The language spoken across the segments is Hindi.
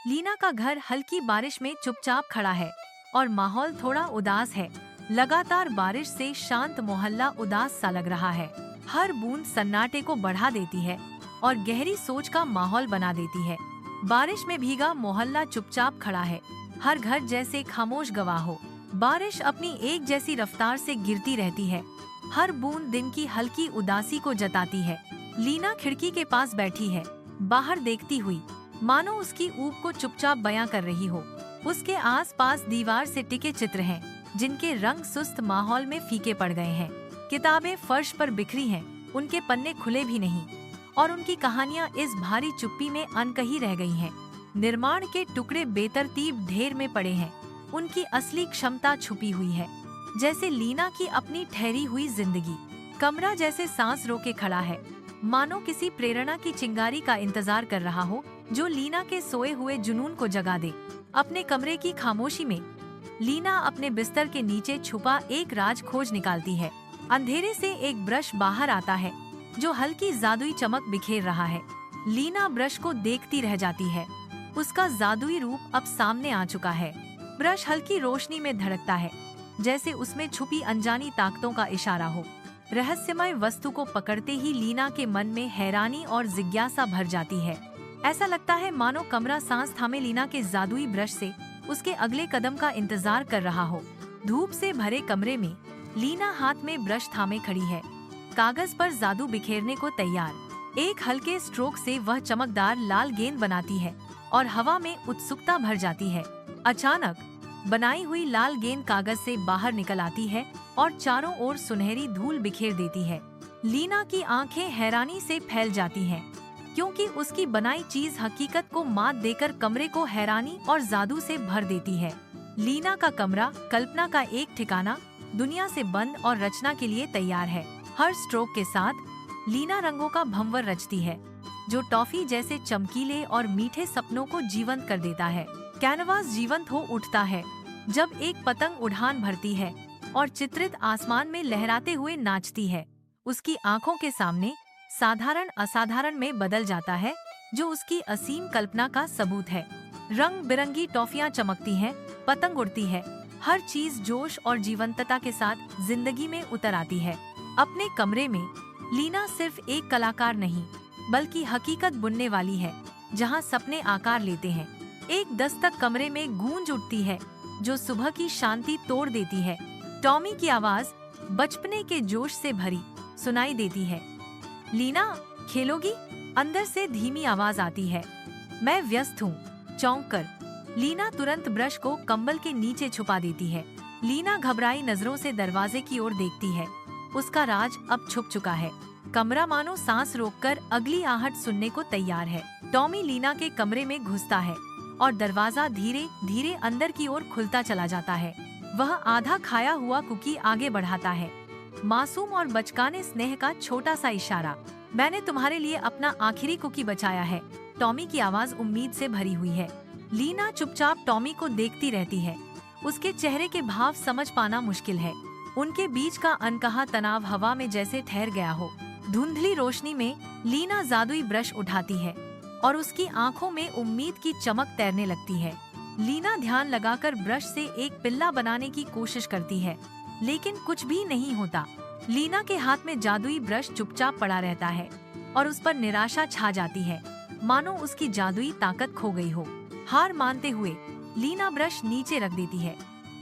लीना का घर हल्की बारिश में चुपचाप खड़ा है और माहौल थोड़ा उदास है। लगातार बारिश से शांत मोहल्ला उदास सा लग रहा है। हर बूंद सन्नाटे को बढ़ा देती है और गहरी सोच का माहौल बना देती है। बारिश में भीगा मोहल्ला चुपचाप खड़ा है, हर घर जैसे खामोश गवाह हो। बारिश अपनी एक जैसी रफ्तार से गिरती रहती है, हर बूंद दिन की हल्की उदासी को जताती है। लीना खिड़की के पास बैठी है, बाहर देखती हुई, मानो उसकी ऊब को चुपचाप बयां कर रही हो। उसके आसपास दीवार से टिके चित्र हैं, जिनके रंग सुस्त माहौल में फीके पड़ गए हैं। किताबें फर्श पर बिखरी हैं, उनके पन्ने खुले भी नहीं और उनकी कहानियां इस भारी चुप्पी में अनकही रह गई हैं। निर्माण के टुकड़े बेतरतीब ढेर में पड़े हैं, उनकी असली क्षमता छुपी हुई है, जैसे लीना की अपनी ठहरी हुई जिंदगी। कमरा जैसे सांस रोके खड़ा है, मानो किसी प्रेरणा की चिंगारी का इंतजार कर रहा हो, जो लीना के सोए हुए जुनून को जगा दे। अपने कमरे की खामोशी में लीना अपने बिस्तर के नीचे छुपा एक राज खोज निकालती है। अंधेरे से एक ब्रश बाहर आता है, जो हल्की जादुई चमक बिखेर रहा है। लीना ब्रश को देखती रह जाती है, उसका जादुई रूप अब सामने आ चुका है। ब्रश हल्की रोशनी में धड़कता है, जैसे उसमें छुपी अनजानी ताकतों का इशारा हो। रहस्यमय वस्तु को पकड़ते ही लीना के मन में हैरानी और जिज्ञासा भर जाती है। ऐसा लगता है मानो कमरा सांस थामे लीना के जादुई ब्रश से उसके अगले कदम का इंतजार कर रहा हो। धूप से भरे कमरे में लीना हाथ में ब्रश थामे खड़ी है, कागज पर जादू बिखेरने को तैयार। एक हल्के स्ट्रोक से वह चमकदार लाल गेंद बनाती है और हवा में उत्सुकता भर जाती है। अचानक बनाई हुई लाल गेंद कागज से बाहर निकल आती है और चारों ओर सुनहरी धूल बिखेर देती है। लीना की आंखें हैरानी से फैल जाती हैं, क्योंकि उसकी बनाई चीज हकीकत को मात देकर कमरे को हैरानी और जादू से भर देती है। लीना का कमरा कल्पना का एक ठिकाना, दुनिया से बंद और रचना के लिए तैयार है। हर स्ट्रोक के साथ लीना रंगों का भंवर रचती है, जो टॉफी जैसे चमकीले और मीठे सपनों को जीवंत कर देता है। कैनवास जीवंत हो उठता है जब एक पतंग उड़ान भरती है और चित्रित आसमान में लहराते हुए नाचती है। उसकी आंखों के सामने साधारण असाधारण में बदल जाता है, जो उसकी असीम कल्पना का सबूत है। रंग बिरंगी टॉफियां चमकती हैं, पतंग उड़ती है, हर चीज जोश और जीवंतता के साथ जिंदगी में उतर आती है। अपने कमरे में लीना सिर्फ एक कलाकार नहीं, बल्कि हकीकत बुनने वाली है, जहां सपने आकार लेते हैं। एक दस्तक कमरे में गूंज उठती है, जो सुबह की शांति तोड़ देती है। टॉमी की आवाज बचपने के जोश से भरी सुनाई देती है। लीना, खेलोगी? अंदर से धीमी आवाज आती है। मैं व्यस्त हूँ। चौंक कर लीना तुरंत ब्रश को कंबल के नीचे छुपा देती है। लीना घबराई नजरों से दरवाजे की ओर देखती है। उसका राज अब छुप चुका है। कमरा मानो सांस रोककर अगली आहट सुनने को तैयार है। टॉमी लीना के कमरे में घुसता है और दरवाजा धीरे धीरे अंदर की ओर खुलता चला जाता है। वह आधा खाया हुआ कुकी आगे बढ़ाता है, मासूम और बचकाने स्नेह का छोटा सा इशारा। मैंने तुम्हारे लिए अपना आखिरी कुकी बचाया है। टॉमी की आवाज उम्मीद से भरी हुई है। लीना चुपचाप टॉमी को देखती रहती है। उसके चेहरे के भाव समझ पाना मुश्किल है। उनके बीच का अनकहा तनाव हवा में जैसे ठहर गया हो। धुंधली रोशनी में लीना जादुई ब्रश उठाती है और उसकी आंखों में उम्मीद की चमक तैरने लगती है। लीना ध्यान लगाकर ब्रश से एक पिल्ला बनाने की कोशिश करती है, लेकिन कुछ भी नहीं होता। लीना के हाथ में जादुई ब्रश चुपचाप पड़ा रहता है और उस पर निराशा छा जाती है, मानो उसकी जादुई ताकत खो गई हो। हार मानते हुए लीना ब्रश नीचे रख देती है,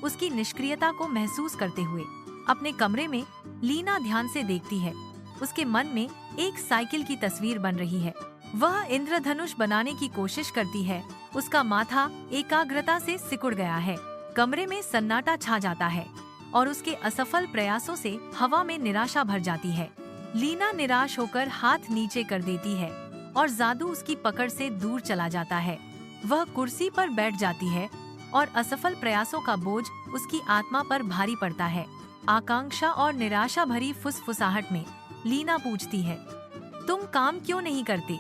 उसकी निष्क्रियता को महसूस करते हुए। अपने कमरे में लीना ध्यान से देखती है। उसके मन में एक साइकिल की तस्वीर बन रही है। वह इंद्रधनुष बनाने की कोशिश करती है। उसका माथा एकाग्रता से सिकुड़ गया है। कमरे में सन्नाटा छा जाता है और उसके असफल प्रयासों से हवा में निराशा भर जाती है। लीना निराश होकर हाथ नीचे कर देती है और जादू उसकी पकड़ से दूर चला जाता है। वह कुर्सी पर बैठ जाती है और असफल प्रयासों का बोझ उसकी आत्मा पर भारी पड़ता है। आकांक्षा और निराशा भरी फुसफुसाहट में लीना पूछती है, तुम काम क्यों नहीं करते?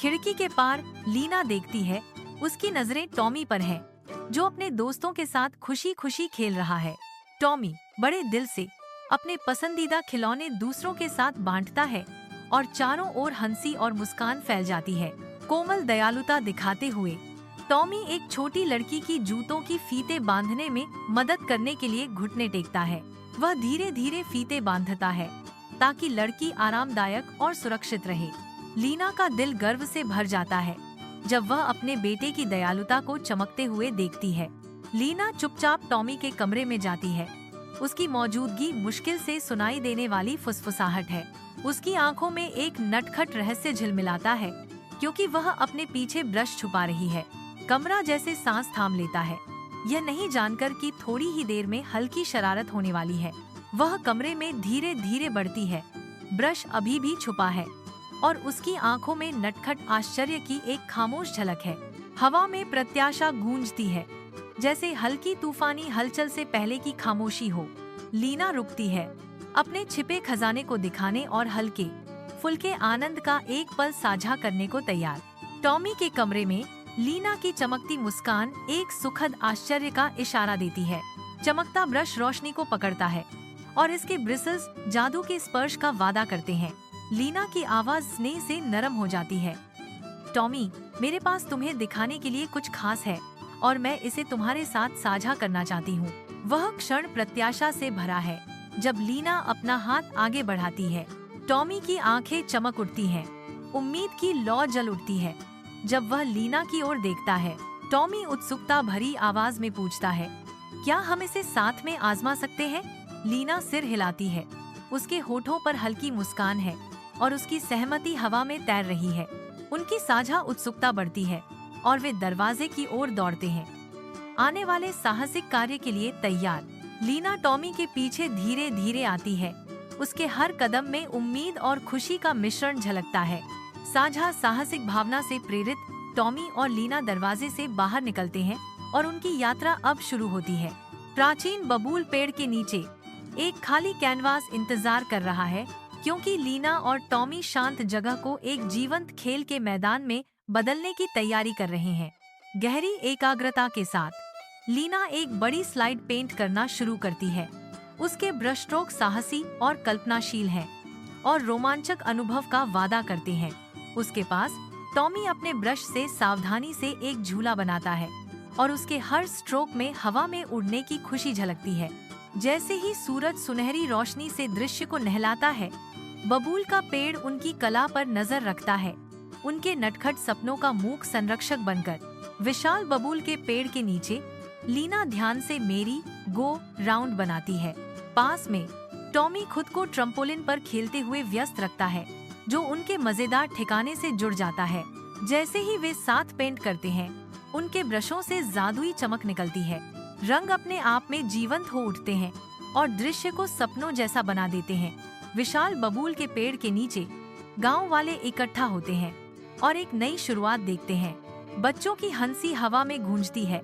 खिड़की के पार लीना देखती है। उसकी नजरें टॉमी पर हैं, जो अपने दोस्तों के साथ खुशी खुशी खेल रहा है। टॉमी बड़े दिल से अपने पसंदीदा खिलौने दूसरों के साथ बांटता है और चारों ओर हंसी और मुस्कान फैल जाती है। कोमल दयालुता दिखाते हुए टॉमी एक छोटी लड़की की जूतों की फीते बांधने में मदद करने के लिए घुटने टेकता है। वह धीरे धीरे फीते बांधता है ताकि लड़की आरामदायक और सुरक्षित रहे। लीना का दिल गर्व से भर जाता है जब वह अपने बेटे की दयालुता को चमकते हुए देखती है। लीना चुपचाप टॉमी के कमरे में जाती है। उसकी मौजूदगी मुश्किल से सुनाई देने वाली फुसफुसाहट है। उसकी आंखों में एक नटखट रहस्य झिलमिलाता है क्योंकि वह अपने पीछे ब्रश छुपा रही है। कमरा जैसे सांस थाम लेता है, यह नहीं जानकर कि थोड़ी ही देर में हल्की शरारत होने वाली है। वह कमरे में धीरे धीरे बढ़ती है। ब्रश अभी भी छुपा है और उसकी आंखों में नटखट आश्चर्य की एक खामोश झलक है। हवा में प्रत्याशा गूंजती है, जैसे हल्की तूफानी हलचल से पहले की खामोशी हो। लीना रुकती है, अपने छिपे खजाने को दिखाने और हल्के फुल्के आनंद का एक पल साझा करने को तैयार। टॉमी के कमरे में लीना की चमकती मुस्कान एक सुखद आश्चर्य का इशारा देती है। चमकता ब्रश रोशनी को पकड़ता है और इसके ब्रिसल्स जादू के स्पर्श का वादा करते हैं। लीना की आवाज स्नेह से नरम हो जाती है। टॉमी, मेरे पास तुम्हें दिखाने के लिए कुछ खास है और मैं इसे तुम्हारे साथ साझा करना चाहती हूँ। वह क्षण प्रत्याशा से भरा है जब लीना अपना हाथ आगे बढ़ाती है। टॉमी की आंखें चमक उठती हैं, उम्मीद की लौ जल उठती है जब वह लीना की ओर देखता है। टॉमी उत्सुकता भरी आवाज में पूछता है, क्या हम इसे साथ में आजमा सकते हैं? लीना सिर हिलाती है। उसके होठों पर हल्की मुस्कान है और उसकी सहमति हवा में तैर रही है। उनकी साझा उत्सुकता बढ़ती है और वे दरवाजे की ओर दौड़ते हैं, आने वाले साहसिक कार्य के लिए तैयार। लीना टॉमी के पीछे धीरे धीरे आती है। उसके हर कदम में उम्मीद और खुशी का मिश्रण झलकता है। साझा साहसिक भावना से प्रेरित टॉमी और लीना दरवाजे से बाहर निकलते हैं और उनकी यात्रा अब शुरू होती है। प्राचीन बबूल पेड़ के नीचे एक खाली कैनवास इंतजार कर रहा है क्योंकि लीना और टॉमी शांत जगह को एक जीवंत खेल के मैदान में बदलने की तैयारी कर रहे हैं। गहरी एकाग्रता के साथ लीना एक बड़ी स्लाइड पेंट करना शुरू करती है। उसके ब्रश स्ट्रोक साहसी और कल्पनाशील हैं और रोमांचक अनुभव का वादा करते हैं। उसके पास टॉमी अपने ब्रश से सावधानी से एक झूला बनाता है और उसके हर स्ट्रोक में हवा में उड़ने की खुशी झलकती है। जैसे ही सूरज सुनहरी रोशनी से दृश्य को नहलाता है, बबूल का पेड़ उनकी कला पर नजर रखता है, उनके नटखट सपनों का मूक संरक्षक बनकर। विशाल बबूल के पेड़ के नीचे लीना ध्यान से मेरी गो राउंड बनाती है। पास में टॉमी खुद को ट्रम्पोलिन पर खेलते हुए व्यस्त रखता है, जो उनके मजेदार ठिकाने से जुड़ जाता है। जैसे ही वे साथ पेंट करते हैं, उनके ब्रशों से जादुई चमक निकलती है। रंग अपने आप में जीवंत हो उठते हैं और दृश्य को सपनों जैसा बना देते हैं। विशाल बबूल के पेड़ के नीचे गांव वाले इकट्ठा होते हैं और एक नई शुरुआत देखते हैं। बच्चों की हंसी हवा में गूंजती है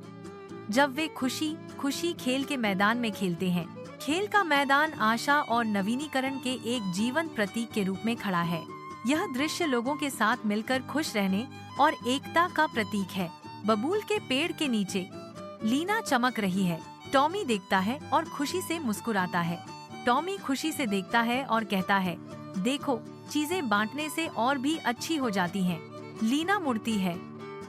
जब वे खुशी खुशी खेल के मैदान में खेलते हैं। खेल का मैदान आशा और नवीनीकरण के एक जीवंत प्रतीक के रूप में खड़ा है। यह दृश्य लोगों के साथ मिलकर खुश रहने और एकता का प्रतीक है। बबूल के पेड़ के नीचे लीना चमक रही है। टॉमी देखता है और खुशी से मुस्कुराता है। टॉमी खुशी से देखता है और कहता है, देखो, चीजें बांटने से और भी अच्छी हो जाती हैं। लीना मुड़ती है,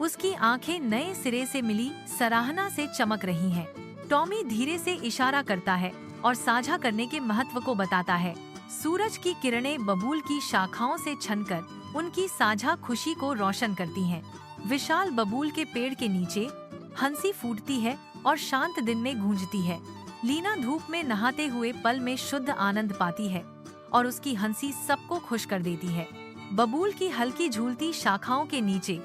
उसकी आंखें नए सिरे से मिली सराहना से चमक रही हैं। टॉमी धीरे से इशारा करता है और साझा करने के महत्व को बताता है। सूरज की किरणें बबूल की शाखाओं से छनकर उनकी साझा खुशी को रोशन करती हैं। विशाल बबूल के पेड़ के नीचे हंसी फूटती है और शांत दिन में गूंजती है। लीना धूप में नहाते हुए पल में शुद्ध आनंद पाती है और उसकी हंसी सबको खुश कर देती है। बबूल की हल्की झूलती शाखाओं के नीचे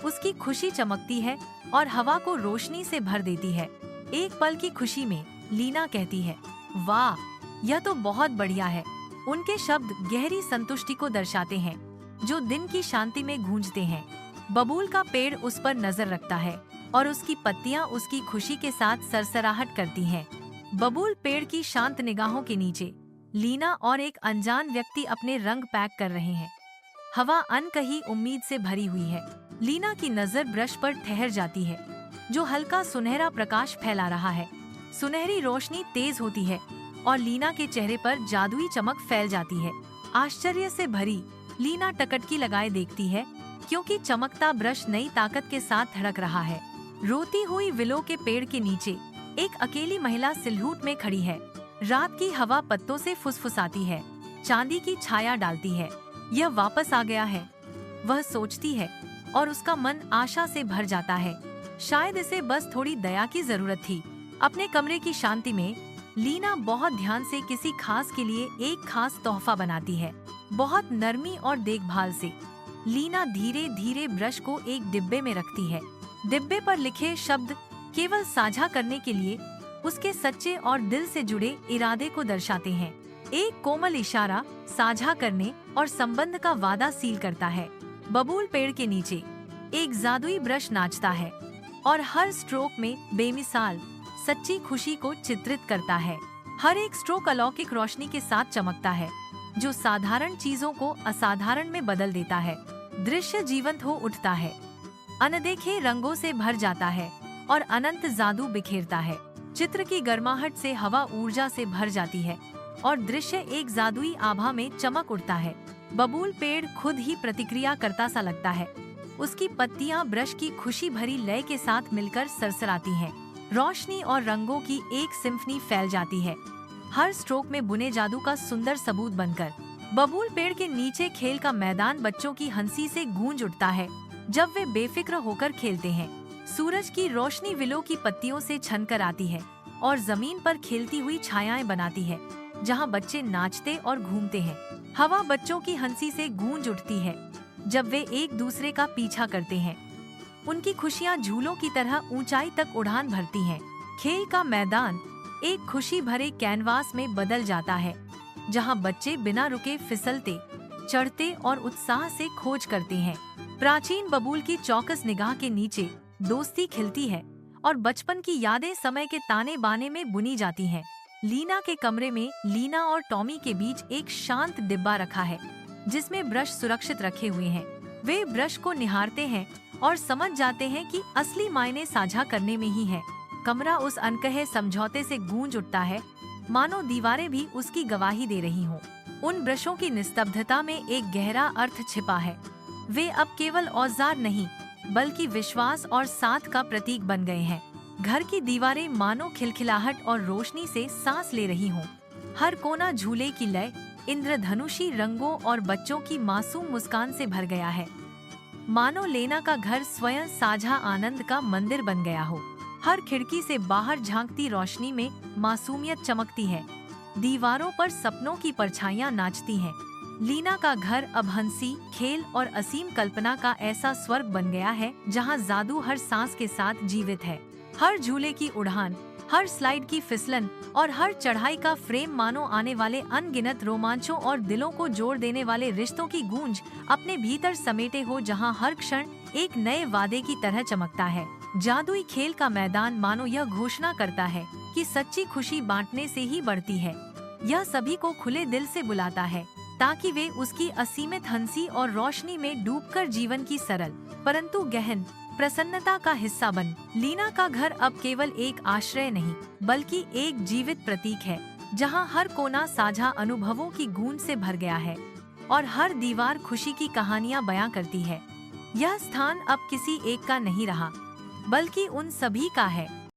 उसकी खुशी चमकती है और हवा को रोशनी से भर देती है। एक पल की खुशी में लीना कहती है, वाह, यह तो बहुत बढ़िया है। उनके शब्द गहरी संतुष्टि को दर्शाते हैं, जो दिन की शांति में गूंजते हैं। बबूल का पेड़ उस पर नजर रखता है और उसकी पत्तियां उसकी खुशी के साथ सरसराहट करती हैं। बबूल पेड़ की शांत निगाहों के नीचे लीना और एक अनजान व्यक्ति अपने रंग पैक कर रहे हैं। हवा अनकही उम्मीद से भरी हुई है। लीना की नजर ब्रश पर ठहर जाती है, जो हल्का सुनहरा प्रकाश फैला रहा है। सुनहरी रोशनी तेज होती है और लीना के चेहरे पर जादुई चमक फैल जाती है। आश्चर्य से भरी लीना टकटकी लगाए देखती है, क्योंकि चमकता ब्रश नई ताकत के साथ धड़क रहा है। रोती हुई विलो के पेड़ के नीचे एक अकेली महिला सिलहूट में खड़ी है। रात की हवा पत्तों से फुसफुसाती है, चांदी की छाया डालती है। यह वापस आ गया है, वह सोचती है, और उसका मन आशा से भर जाता है। शायद इसे बस थोड़ी दया की जरूरत थी। अपने कमरे की शांति में लीना बहुत ध्यान से किसी खास के लिए एक खास तोहफा बनाती है। बहुत नरमी और देखभाल से लीना धीरे धीरे ब्रश को एक डिब्बे में रखती है। डिब्बे पर लिखे शब्द केवल साझा करने के लिए उसके सच्चे और दिल से जुड़े इरादे को दर्शाते हैं। एक कोमल इशारा साझा करने और संबंध का वादा सील करता है। बबूल पेड़ के नीचे एक जादुई ब्रश नाचता है और हर स्ट्रोक में बेमिसाल सच्ची खुशी को चित्रित करता है। हर एक स्ट्रोक अलौकिक रोशनी के साथ चमकता है, जो साधारण चीजों को असाधारण में बदल देता है। दृश्य जीवंत हो उठता है, अनदेखे रंगों से भर जाता है और अनंत जादू बिखेरता है। चित्र की गर्माहट से हवा ऊर्जा से भर जाती है और दृश्य एक जादुई आभा में चमक उठता है। बबूल पेड़ खुद ही प्रतिक्रिया करता सा लगता है। उसकी पत्तियां ब्रश की खुशी भरी लय के साथ मिलकर सरसराती हैं। रोशनी और रंगों की एक सिम्फनी फैल जाती है, हर स्ट्रोक में बुने जादू का सुंदर सबूत बनकर। बबूल पेड़ के नीचे खेल का मैदान बच्चों की हंसी से गूंज उठता है जब वे बेफिक्र होकर खेलते हैं। सूरज की रोशनी विलो की पत्तियों से छनकर आती है और जमीन पर खेलती हुई छायाएं बनाती है, जहां बच्चे नाचते और घूमते हैं। हवा बच्चों की हंसी से गूंज उठती है जब वे एक दूसरे का पीछा करते हैं। उनकी खुशियां झूलों की तरह ऊंचाई तक उड़ान भरती हैं। खेल का मैदान एक खुशी भरे कैनवास में बदल जाता है, जहां बच्चे बिना रुके फिसलते, चढ़ते और उत्साह से खोज करते हैं। प्राचीन बबूल की चौकस निगाह के नीचे दोस्ती खिलती है और बचपन की यादें समय के ताने बाने में बुनी जाती हैं। लीना के कमरे में लीना और टॉमी के बीच एक शांत डिब्बा रखा है, जिसमें ब्रश सुरक्षित रखे हुए हैं। वे ब्रश को निहारते हैं और समझ जाते हैं कि असली मायने साझा करने में ही है। कमरा उस अनकहे समझौते से गूंज उठता है, मानो दीवारें भी उसकी गवाही दे रही हों। उन ब्रशों की निस्तब्धता में एक गहरा अर्थ छिपा है। वे अब केवल औजार नहीं, बल्कि विश्वास और साथ का प्रतीक बन गए हैं। घर की दीवारें मानो खिलखिलाहट और रोशनी से सांस ले रही हों। हर कोना झूले की लय, इंद्रधनुषी रंगों और बच्चों की मासूम मुस्कान से भर गया है। मानो लेना का घर स्वयं साझा आनंद का मंदिर बन गया हो। हर खिड़की से बाहर झांकती रोशनी में मासूमियत चमकती है। दीवारों पर सपनों की परछाइयां नाचती हैं। लीना का घर अब हंसी, खेल और असीम कल्पना का ऐसा स्वर्ग बन गया है, जहां जादू हर सांस के साथ जीवित है। हर झूले की उड़ान, हर स्लाइड की फिसलन और हर चढ़ाई का फ्रेम मानो आने वाले अनगिनत रोमांचों और दिलों को जोड़ देने वाले रिश्तों की गूंज अपने भीतर समेटे हो, जहां हर क्षण एक नए वादे की तरह चमकता है। जादुई खेल का मैदान मानो यह घोषणा करता है कि सच्ची खुशी बांटने से ही बढ़ती है। यह सभी को खुले दिल से बुलाता है, ताकि वे उसकी असीमित हंसी और रोशनी में डूबकर जीवन की सरल परंतु गहन प्रसन्नता का हिस्सा बन। लीना का घर अब केवल एक आश्रय नहीं, बल्कि एक जीवित प्रतीक है, जहां हर कोना साझा अनुभवों की गूंज से भर गया है और हर दीवार खुशी की कहानियां बयां करती है। यह स्थान अब किसी एक का नहीं रहा, बल्कि उन सभी का है